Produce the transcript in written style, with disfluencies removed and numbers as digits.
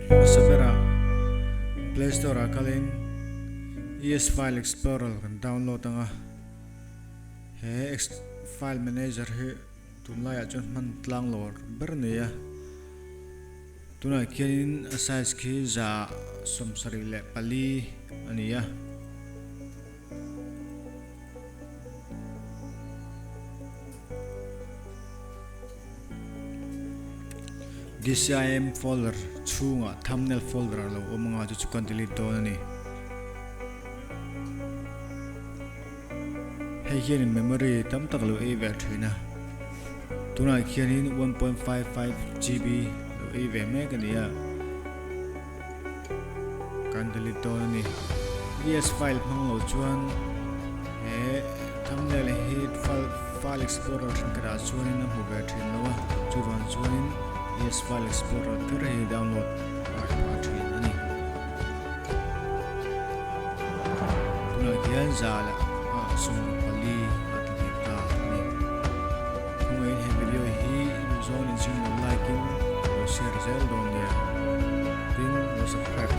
Sabera Play Store akalin ES File Explorer kan download anga he File Manager he tunlaya chon man tlang lor bernia tuna kianin size ki za somsari le pali ania DCIM folder chunga thumbnail folder lo omanga chu kan delete do ani hei hian in memory tam tak lo e ver thina tuna khianin 1.55 GB lo e ve me kania kan delete do ani ds file phang lo chuan he thumbnail head file explorer kara chuan na hu ver thin lo chu wan chuan ES File Explorer thre download pathin ani tuna kian zala sum pali atlita ni kung he video hi zone in like share zel don dia tin subscribe